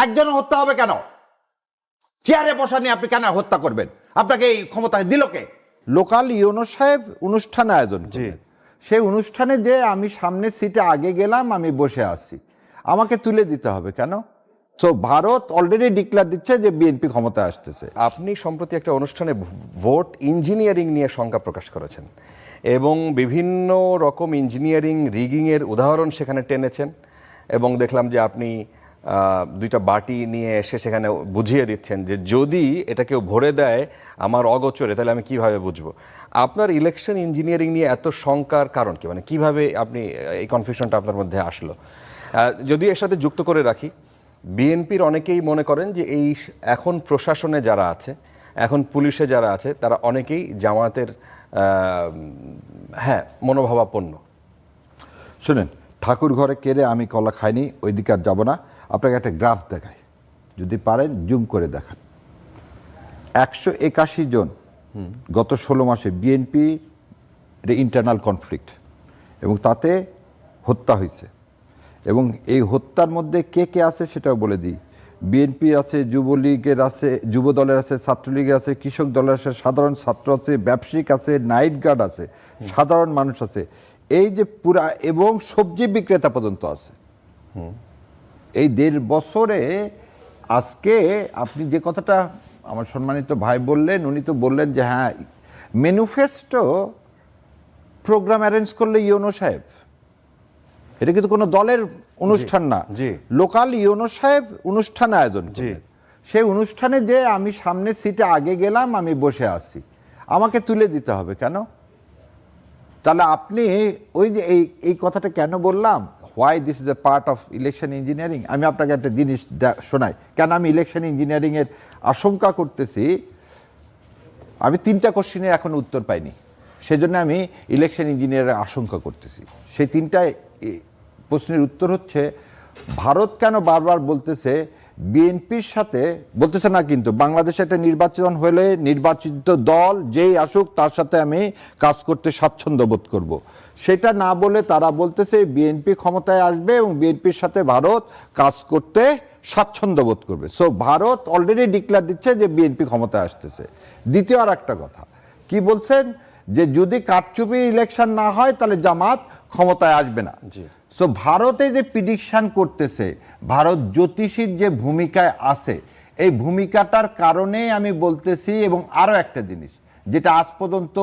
একজন হত্যা হবে কেন? চেয়ারে বসা নিয়ে আপনি কেন হত্যা করবেন? আপনাকে এই ক্ষমতা দিল কে? লোকাল ইউনো সাহেব অনুষ্ঠান আয়োজন করলেন। সেই অনুষ্ঠানে যে আমি সামনের সিটে আগে গেলাম, আমি বসে আছি, আমাকে তুলে দিতে হবে কেন? সো ভারত অলরেডি ডিক্লেয়ার দিচ্ছে যে বিএনপি ক্ষমতায় আসতেছে। আপনি সম্প্রতি একটা অনুষ্ঠানে ভোট ইঞ্জিনিয়ারিং নিয়ে শঙ্কা প্রকাশ করেছেন এবং বিভিন্ন রকম ইঞ্জিনিয়ারিং রিগিংয়ের উদাহরণ সেখানে টেনেছেন এবং দেখলাম যে আপনি দুইটা বাটি নিয়ে এসে সেখানে বুঝিয়ে দিচ্ছেন যে যদি এটা কেউ ভরে দেয় আমার অগোচরে, তাহলে আমি কিভাবে বুঝবো? আপনার ইলেকশন ইঞ্জিনিয়ারিং নিয়ে এত শঙ্কার কারণ কি? মানে কিভাবে আপনি এই কনফিউশনটা আপনার মধ্যে আসলো? যদি এর সাথে যুক্ত করে রাখি, বিএনপির অনেকেই মনে করেন যে এই এখন প্রশাসনে যারা আছে, এখন পুলিশে যারা আছে, তারা অনেকেই জামায়াতের মনোভাবাপন্ন। শুনেন, ঠাকুর ঘরে কেড়ে আমি কলা খাইনি, ওই দিকে আর যাবো না। আপনাকে একটা গ্রাফ দেখাই, যদি পারেন জুম করে দেখান। 181 জন গত 16 মাসে বিএনপি ইন্টারনাল কনফ্লিক্ট, এবং তাতে হত্যা হয়েছে। এবং এই হত্যার মধ্যে কে কে আছে সেটাও বলে দিই। বিএনপি আছে, যুবলীগের আছে, যুব দলের আছে, ছাত্রলীগের আছে, কৃষক দলের আছে, সাধারণ ছাত্র আছে, ব্যবসায়িক আছে, নাইট গার্ড আছে, সাধারণ মানুষ আছে, এই যে পুরা, এবং সবজি বিক্রেতা পর্যন্ত আছে। এই 1.5 বছরে আজকে আপনি যে কথাটা আমার সম্মানিত ভাই বললেন, উনি তো বললেন যে হ্যাঁ ম্যানিফেস্টো প্রোগ্রাম অ্যারেঞ্জ করলে ইউনো সাহেব, এটা কিন্তু কোনো দলের অনুষ্ঠান না, লোকাল ইউনো সাহেব অনুষ্ঠান আয়োজন করলেন। সেই অনুষ্ঠানে যে আমি সামনের সিটে আগে গেলাম, আমি বসে আছি, আমাকে তুলে দিতে হবে কেন? তাহলে আপনি ওই যে এই কথাটা কেন বললাম, why this is a part of election engineering, আমি আপনাকে একটা জিনিস শোনাই কেন আমি ইলেকশন ইঞ্জিনিয়ারিংয়ের আশঙ্কা করতেছি। আমি 3টা কোশ্চেনের এখন উত্তর পাইনি, সেজন্য আমি ইলেকশন ইঞ্জিনিয়ারের আশঙ্কা করতেছি। সেই 3টা প্রশ্নের উত্তর হচ্ছে, ভারত কেন বারবার বলতেছে বিএনপির সাথে, বলতেছে না কিন্তু বাংলাদেশে একটা নির্বাচন হলে নির্বাচিত দল যেই আসুক তার সাথে আমি কাজ করতে স্বাচ্ছন্দ্য বোধ করব, সেটা না বলে তারা বলতেছে বিএনপি ক্ষমতায় আসবে এবং বিএনপির সাথে ভারত কাজ করতে স্বাচ্ছন্দ্য বোধ করবে। সো ভারত অলরেডি ডিক্লেয়ার দিচ্ছে যে বিএনপি ক্ষমতায় আসতেছে। দ্বিতীয় আর একটা কথা কি বলছেন, যে যদি কারচুপি ইলেকশন না হয় তাহলে জামাত ক্ষমতায় আসবে না। সো ভারতে যে প্রিডিকশন করতেছে, ভারত জ্যোতিষীর যে ভূমিকায় আছে, এই ভূমিকাটার কারণে আমি বলতেছি। এবং আরো একটা জিনিস যেটা আজ পর্যন্ত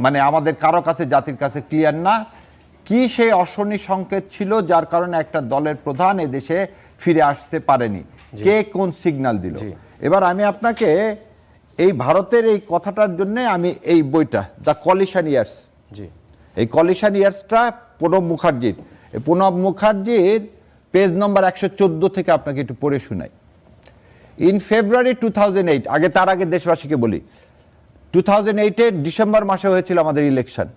মানে আমাদের কারো কাছে, জাতির কাছে ক্লিয়ার না, কি সেই অশনি সংকেত ছিল যার কারণে একটা দলের প্রধান এদেশে ফিরে আসতে পারেনি, কে কোন সিগন্যাল দিল। এবার আমি আপনাকে এই ভারতের এই কথাটার জন্য আমি এই বইটা দ্য কলিশন ইয়ার্স, এই কলিশন ইয়ার্সটা প্রণব মুখার্জির, প্রণব মুখার্জির পেজ নম্বর 114 থেকে আপনাকে একটু পড়ে শোনাই। ইন ফেব্রুয়ারি 2008, তার আগে দেশবাসীকে বলি, 2008-এর ডিসেম্বর মাসে হয়েছিল আমাদের ইলেকশন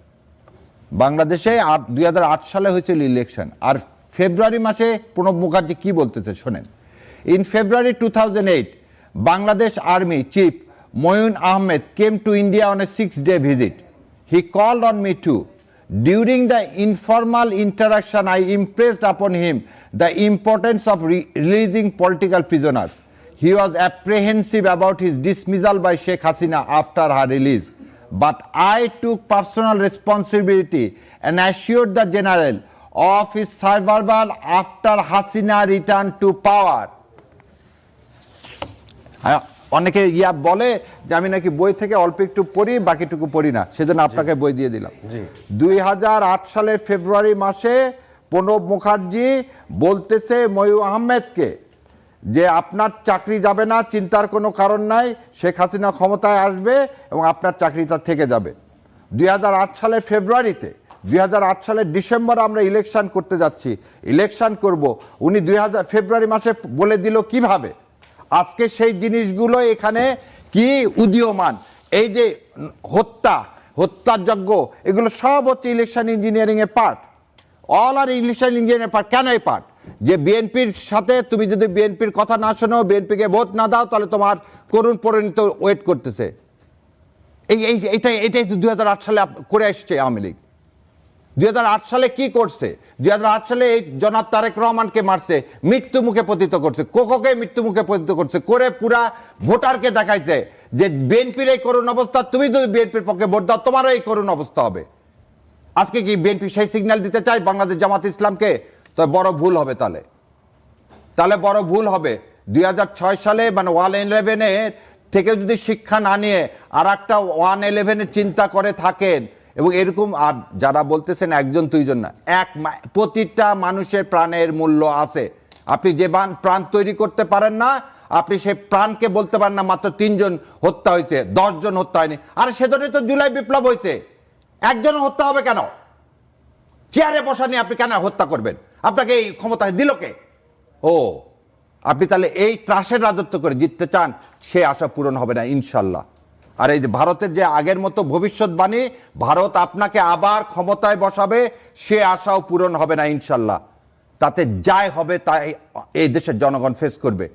বাংলাদেশে, আর 2008 সালে হয়েছিল ইলেকশন। আর ফেব্রুয়ারি মাসে প্রণব মুখার্জি কি বলতেছে শোনেন। In February 2008, Bangladesh army chief Moeen Ahmed came to India on a 6-day visit. He called on me too. During the informal interaction, I impressed upon him the importance of releasing political prisoners. He was apprehensive about his dismissal by Sheikh Hasina after her release. But I took personal responsibility and assured the general of his survival after Hasina returned to power. অনেকে বলে যে আমি নাকি বই থেকে অল্প একটু পড়ি, বাকিটুকু পড়ি না, সেজন্য আপনাকে বই দিয়ে দিলাম। 2008 সালের ফেব্রুয়ারি মাসে প্রণব মুখার্জি বলতেছে মঈন আহমেদকে যে আপনার চাকরি যাবে না, চিন্তার কোনো কারণ নাই, শেখ হাসিনা ক্ষমতায় আসবে এবং আপনার চাকরিটা থেকে যাবে। 2008 সালের ফেব্রুয়ারিতে, 2008 সালের ডিসেম্বরে আমরা ইলেকশন করতে যাচ্ছি, ইলেকশন করব, উনি ফেব্রুয়ারি মাসে বলে দিল কিভাবে? আজকে সেই জিনিসগুলো এখানে কি উদীয়মান, এই যে হত্যাযজ্ঞ, এগুলো সব হচ্ছে ইলেকশন ইঞ্জিনিয়ারিং এর পার্ট। অল আর ইলেকশন ইঞ্জিনিয়ারিং পার্ট। কেন এই পার্ট? যে বিএনপির সাথে তুমি যদি বিএনপির কথা না শোনো, বিএনপিকে ভোট না দাও, তাহলে তোমার করুণ পরিণতি ওয়েট করতেছে। এটাই 2008 সালে করে আসছে আওয়ামী লীগ। 2008 সালে কি করছে? 2008 সালে এই জনাব তারেক রহমানকে মারছে, মৃত্যু মুখে পতিত করছে, কোকোকে মৃত্যু মুখে পতিত করছে, করে পুরা ভোটারকে দেখাইছে যে বিএনপির এই করুণ অবস্থা, তুমি যদি বিএনপির পক্ষে ভোট দাও তোমারও এই করুণ অবস্থা হবে। আজকে কি বিএনপি সেই সিগন্যাল দিতে চায় বাংলাদেশ জামাত ইসলামকে? তো বড় ভুল হবে, তাহলে বড় ভুল হবে। 2006 সালে মানে 111 থেকে যদি শিক্ষা না নিয়ে আর একটা 111 চিন্তা করে থাকেন, এবং এরকম আর যারা বলতেছেন একজন দুইজন না, প্রতিটা মানুষের প্রাণের মূল্য আছে। আপনি যে প্রাণ তৈরি করতে পারেন না, আপনি সেই প্রাণকে বলতে পারেন না মাত্র 3 জন হত্যা হয়েছে, 10 জন হত্যা হয়নি। আর সেজন্যই তো জুলাই বিপ্লব হয়েছে। একজন হত্যা হবে কেন? চেয়ারে বসা নিয়ে আপনি কেন হত্যা করবেন? আপনাকে এই ক্ষমতা দিল কে? ও, আপনি তাহলে এই ত্রাসের রাজত্ব করে জিততে চান, সে আশা পূরণ হবে না ইনশাল্লাহ। আর এই যে ভারতের যে আগের মতো ভবিষ্যৎবাণী, ভারত আপনাকে আবার ক্ষমতায় বসাবে, সে আশাও পূরণ হবে না ইনশাল্লাহ। তাতে যাই হবে তাই এই দেশের জনগণ ফেস করবে।